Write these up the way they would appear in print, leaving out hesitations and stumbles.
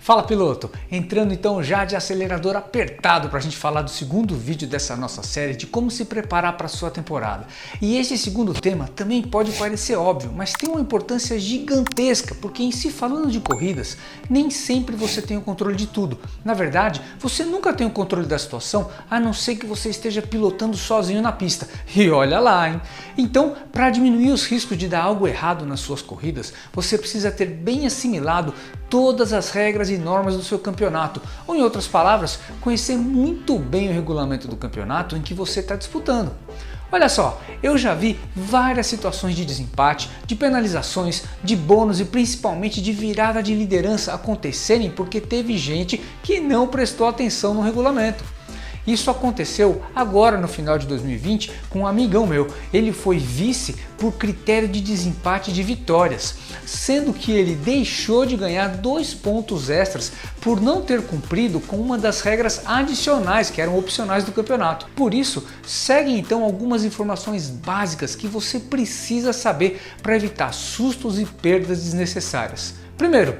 Fala piloto, entrando então já de acelerador apertado para a gente falar do segundo vídeo dessa nossa série de como se preparar para a sua temporada. E esse segundo tema também pode parecer óbvio, mas tem uma importância gigantesca, porque em se falando de corridas, nem sempre você tem o controle de tudo. Na verdade, você nunca tem o controle da situação, a não ser que você esteja pilotando sozinho na pista. E olha lá, hein? Então, para diminuir os riscos de dar algo errado nas suas corridas, você precisa ter bem assimilado todas as regras e normas do seu campeonato, ou em outras palavras, conhecer muito bem o regulamento do campeonato em que você está disputando. Olha só, eu já vi várias situações de desempate, de penalizações, de bônus e principalmente de virada de liderança acontecerem porque teve gente que não prestou atenção no regulamento. Isso aconteceu agora no final de 2020 com um amigão meu. Ele foi vice por critério de desempate de vitórias, sendo que ele deixou de ganhar 2 pontos extras por não ter cumprido com uma das regras adicionais que eram opcionais do campeonato. Por isso, seguem então algumas informações básicas que você precisa saber para evitar sustos e perdas desnecessárias. Primeiro,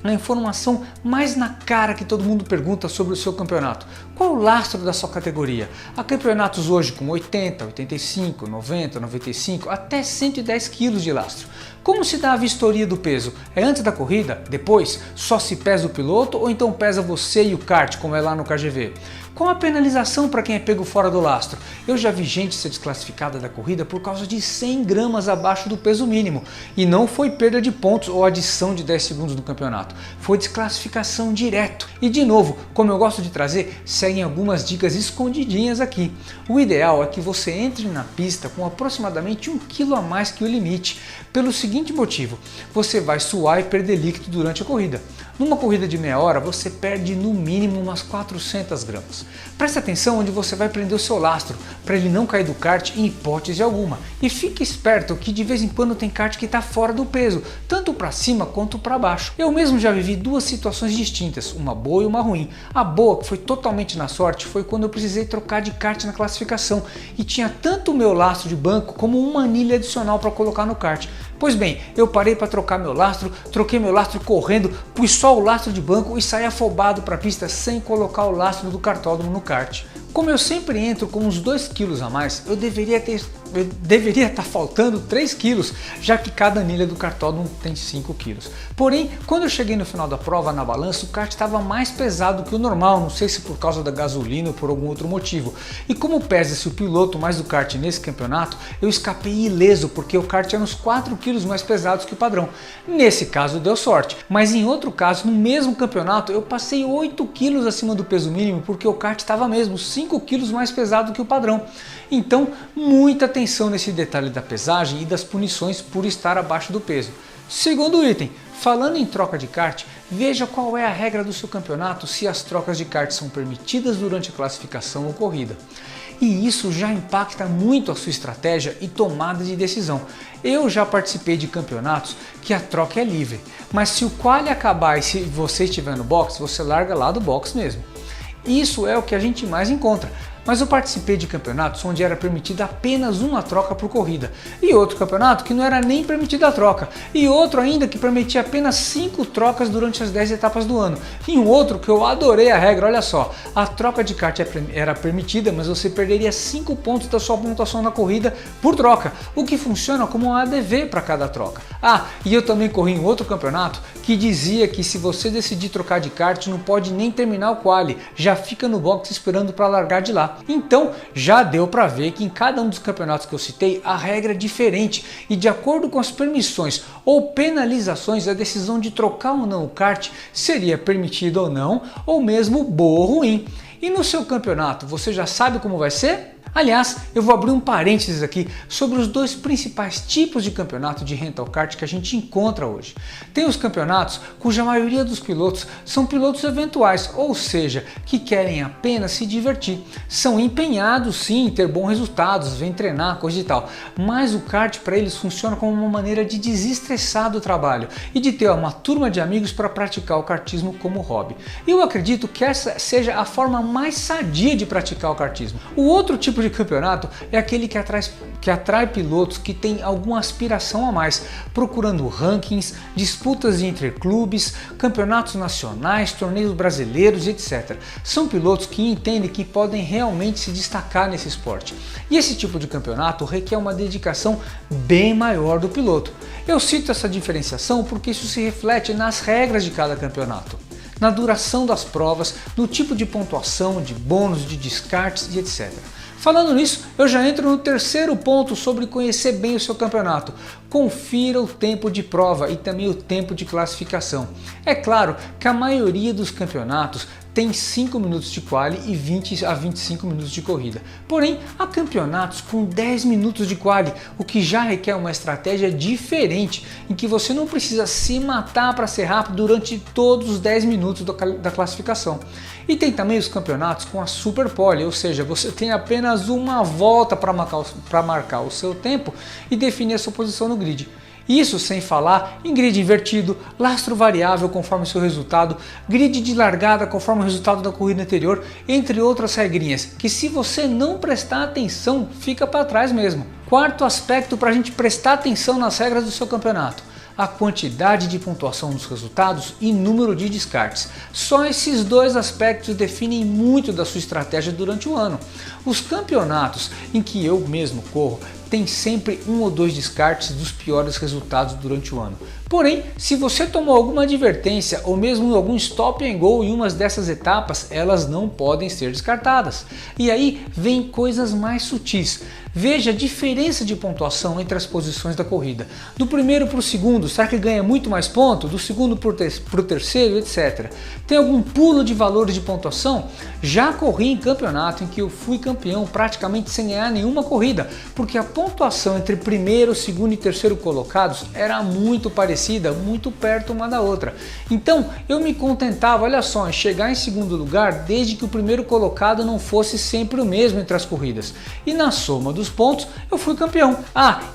a informação mais na cara que todo mundo pergunta sobre o seu campeonato. Qual o lastro da sua categoria? Há campeonatos hoje com 80, 85, 90, 95, até 110 kg de lastro. Como se dá a vistoria do peso? É antes da corrida? Depois? Só se pesa o piloto ou então pesa você e o kart, como é lá no KGV? Qual a penalização para quem é pego fora do lastro? Eu já vi gente ser desclassificada da corrida por causa de 100 gramas abaixo do peso mínimo. E não foi perda de pontos ou adição de 10 segundos no campeonato. Foi desclassificação direto. E de novo, como eu gosto de trazer, seguem algumas dicas escondidinhas aqui. O ideal é que você entre na pista com aproximadamente 1 kg a mais que o limite. Pelo seguinte motivo, você vai suar e perder líquido durante a corrida. Numa corrida de meia hora, você perde no mínimo umas 400 gramas. Preste atenção onde você vai prender o seu lastro, para ele não cair do kart em hipótese alguma. E fique esperto que de vez em quando tem kart que está fora do peso, tanto para cima quanto para baixo. Eu mesmo já vivi duas situações distintas, uma boa e uma ruim. A boa, que foi totalmente na sorte, foi quando eu precisei trocar de kart na classificação e tinha tanto o meu lastro de banco como uma anilha adicional para colocar no kart. Pois bem, eu parei para trocar meu lastro, troquei meu lastro correndo, pus só o lastro de banco e saí afobado para a pista sem colocar o lastro do kartódromo no kart. Como eu sempre entro com uns 2 kg a mais, eu deveria estar faltando 3 kg, já que cada anilha do kartódromo tem 5 kg. Porém, quando eu cheguei no final da prova na balança, o kart estava mais pesado que o normal, não sei se por causa da gasolina ou por algum outro motivo. E como pesa-se o piloto mais do kart nesse campeonato, eu escapei ileso, porque o kart era uns 4 kg mais pesados que o padrão. Nesse caso deu sorte, mas em outro caso, no mesmo campeonato, eu passei 8 kg acima do peso mínimo, porque o kart estava mesmo 5 kg mais pesado que o padrão. Então, muita atenção nesse detalhe da pesagem e das punições por estar abaixo do peso. Segundo item, falando em troca de kart, veja qual é a regra do seu campeonato se as trocas de kart são permitidas durante a classificação ou corrida. E isso já impacta muito a sua estratégia e tomada de decisão. Eu já participei de campeonatos que a troca é livre, mas se o quali acabar e se você estiver no box, você larga lá do box mesmo. Isso é o que a gente mais encontra. Mas eu participei de campeonatos onde era permitida apenas uma troca por corrida, e outro campeonato que não era nem permitida a troca, e outro ainda que permitia apenas 5 trocas durante as 10 etapas do ano, e um outro que eu adorei a regra, olha só, a troca de kart era permitida, mas você perderia 5 pontos da sua pontuação na corrida por troca, o que funciona como um ADV para cada troca. Ah, e eu também corri em outro campeonato que dizia que se você decidir trocar de kart não pode nem terminar o quali, já fica no box esperando para largar de lá. Então já deu para ver que em cada um dos campeonatos que eu citei a regra é diferente e de acordo com as permissões ou penalizações a decisão de trocar ou não o kart seria permitida ou não, ou mesmo boa ou ruim. E no seu campeonato você já sabe como vai ser? Aliás, eu vou abrir um parênteses aqui sobre os 2 principais tipos de campeonato de rental kart que a gente encontra hoje. Tem os campeonatos cuja maioria dos pilotos são pilotos eventuais, ou seja, que querem apenas se divertir. São empenhados sim em ter bons resultados, vêm treinar, coisa e tal, mas o kart para eles funciona como uma maneira de desestressar do trabalho e de ter uma turma de amigos para praticar o kartismo como hobby. E eu acredito que essa seja a forma mais sadia de praticar o kartismo. O outro tipo de de campeonato é aquele que atrai pilotos que têm alguma aspiração a mais, procurando rankings, disputas entre clubes, campeonatos nacionais, torneios brasileiros, etc. São pilotos que entendem que podem realmente se destacar nesse esporte. E esse tipo de campeonato requer uma dedicação bem maior do piloto. Eu cito essa diferenciação porque isso se reflete nas regras de cada campeonato, na duração das provas, no tipo de pontuação, de bônus, de descartes e etc. Falando nisso, eu já entro no terceiro ponto sobre conhecer bem o seu campeonato. Confira o tempo de prova e também o tempo de classificação. É claro que a maioria dos campeonatos tem 5 minutos de quali e 20 a 25 minutos de corrida. Porém, há campeonatos com 10 minutos de quali, o que já requer uma estratégia diferente, em que você não precisa se matar para ser rápido durante todos os 10 minutos da classificação. E tem também os campeonatos com a Super Pole, ou seja, você tem apenas uma volta para marcar o seu tempo e definir a sua posição no grid. Isso sem falar em grid invertido, lastro variável conforme o seu resultado, grid de largada conforme o resultado da corrida anterior, entre outras regrinhas, que se você não prestar atenção, fica para trás mesmo. Quarto aspecto para a gente prestar atenção nas regras do seu campeonato: a quantidade de pontuação dos resultados e número de descartes. Só esses dois aspectos definem muito da sua estratégia durante o ano. Os campeonatos em que eu mesmo corro tem sempre 1 ou 2 descartes dos piores resultados durante o ano. Porém, se você tomou alguma advertência ou mesmo algum stop and go em umas dessas etapas, elas não podem ser descartadas. E aí vem coisas mais sutis. Veja a diferença de pontuação entre as posições da corrida. Do primeiro para o segundo, será que ganha muito mais ponto? Do segundo para o terceiro, etc. Tem algum pulo de valores de pontuação? Já corri em campeonato em que eu fui campeão praticamente sem ganhar nenhuma corrida, porque a pontuação entre primeiro, segundo e terceiro colocados era muito parecida, muito perto uma da outra. Então eu me contentava, olha só, em chegar em segundo lugar desde que o primeiro colocado não fosse sempre o mesmo entre as corridas. E na soma dos pontos eu fui campeão.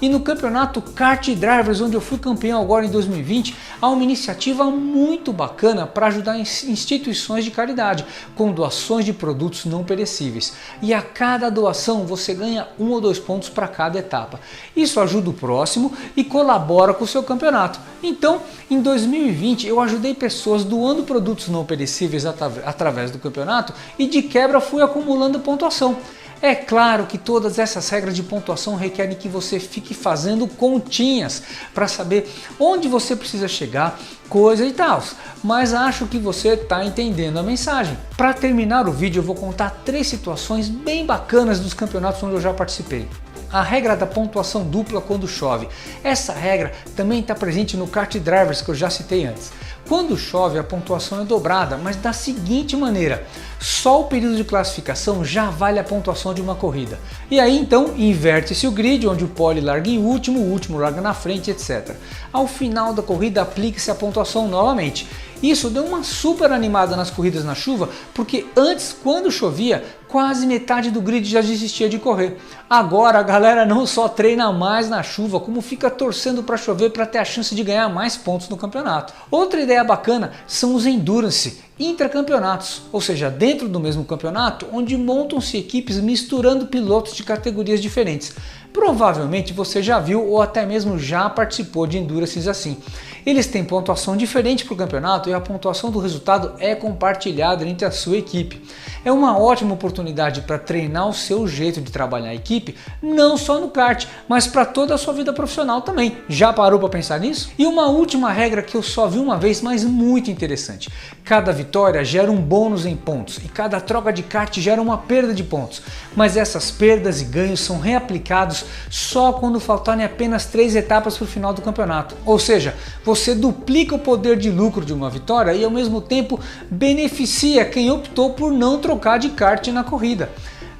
E no campeonato Kart Drivers, onde eu fui campeão agora em 2020, há uma iniciativa muito bacana para ajudar instituições de caridade com doações de produtos não perecíveis. E a cada doação você ganha 1 ou 2 pontos para cada etapa. Isso ajuda o próximo e colabora com o seu campeonato. Então, em 2020 eu ajudei pessoas doando produtos não perecíveis através do campeonato e de quebra fui acumulando pontuação. É claro que todas essas regras de pontuação requerem que você fique fazendo continhas para saber onde você precisa chegar, coisa e tal, mas acho que você está entendendo a mensagem. Para terminar o vídeo eu vou contar 3 situações bem bacanas dos campeonatos onde eu já participei. A regra da pontuação dupla quando chove. Essa regra também está presente no Kart Drivers que eu já citei antes. Quando chove a pontuação é dobrada, mas da seguinte maneira: só o período de classificação já vale a pontuação de uma corrida. E aí então inverte-se o grid, onde o pole larga em último, o último larga na frente, etc. Ao final da corrida aplica-se a pontuação novamente. Isso deu uma super animada nas corridas na chuva, porque antes, quando chovia, quase metade do grid já desistia de correr. Agora a galera não só treina mais na chuva, como fica torcendo para chover para ter a chance de ganhar mais pontos no campeonato. Outra ideia bacana são os endurance intracampeonatos, ou seja, dentro do mesmo campeonato, onde montam-se equipes misturando pilotos de categorias diferentes. Provavelmente você já viu ou até mesmo já participou de endurances assim. Eles têm pontuação diferente para o campeonato e a pontuação do resultado é compartilhada entre a sua equipe. É uma ótima oportunidade para treinar o seu jeito de trabalhar a equipe, não só no kart, mas para toda a sua vida profissional também. Já parou para pensar nisso? E uma última regra que eu só vi uma vez, mas muito interessante. Cada vitória gera um bônus em pontos e cada troca de kart gera uma perda de pontos. Mas essas perdas e ganhos são reaplicados só quando faltarem apenas 3 etapas para o final do campeonato. Ou seja, você duplica o poder de lucro de uma vitória e ao mesmo tempo beneficia quem optou por não trocar de kart na corrida.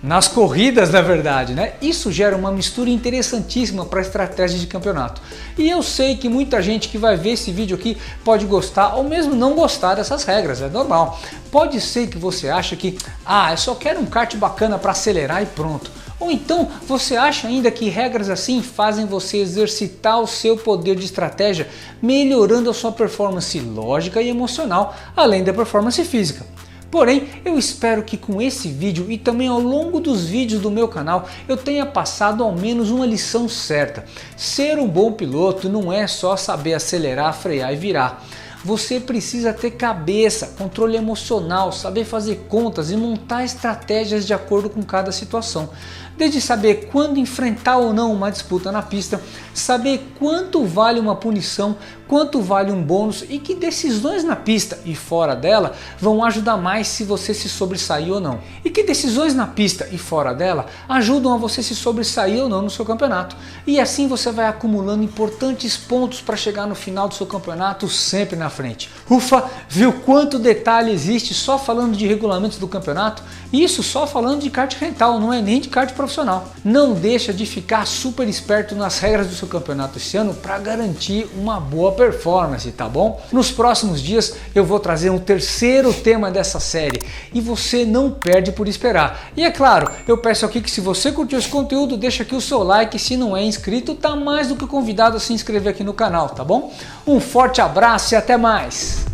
Nas corridas, na verdade, né? Isso gera uma mistura interessantíssima para a estratégia de campeonato. E eu sei que muita gente que vai ver esse vídeo aqui pode gostar ou mesmo não gostar dessas regras, é normal. Pode ser que você ache que, eu só quero um kart bacana para acelerar e pronto. Ou então você acha ainda que regras assim fazem você exercitar o seu poder de estratégia, melhorando a sua performance lógica e emocional, além da performance física. Porém, eu espero que com esse vídeo e também ao longo dos vídeos do meu canal eu tenha passado ao menos uma lição certa. Ser um bom piloto não é só saber acelerar, frear e virar. Você precisa ter cabeça, controle emocional, saber fazer contas e montar estratégias de acordo com cada situação. Desde saber quando enfrentar ou não uma disputa na pista, saber quanto vale uma punição, quanto vale um bônus e que decisões na pista e fora dela vão ajudar mais se você se sobressair ou não. E que decisões na pista e fora dela ajudam a você se sobressair ou não no seu campeonato. E assim você vai acumulando importantes pontos para chegar no final do seu campeonato sempre na frente. Ufa, viu quanto detalhe existe só falando de regulamentos do campeonato? Isso só falando de kart rental, não é nem de kart profissional. Não deixa de ficar super esperto nas regras do seu campeonato esse ano para garantir uma boa performance, tá bom? Nos próximos dias eu vou trazer um terceiro tema dessa série e você não perde por esperar. E é claro, eu peço aqui que se você curtiu esse conteúdo, deixa aqui o seu like, se não é inscrito, tá mais do que convidado a se inscrever aqui no canal, tá bom? Um forte abraço e até mais!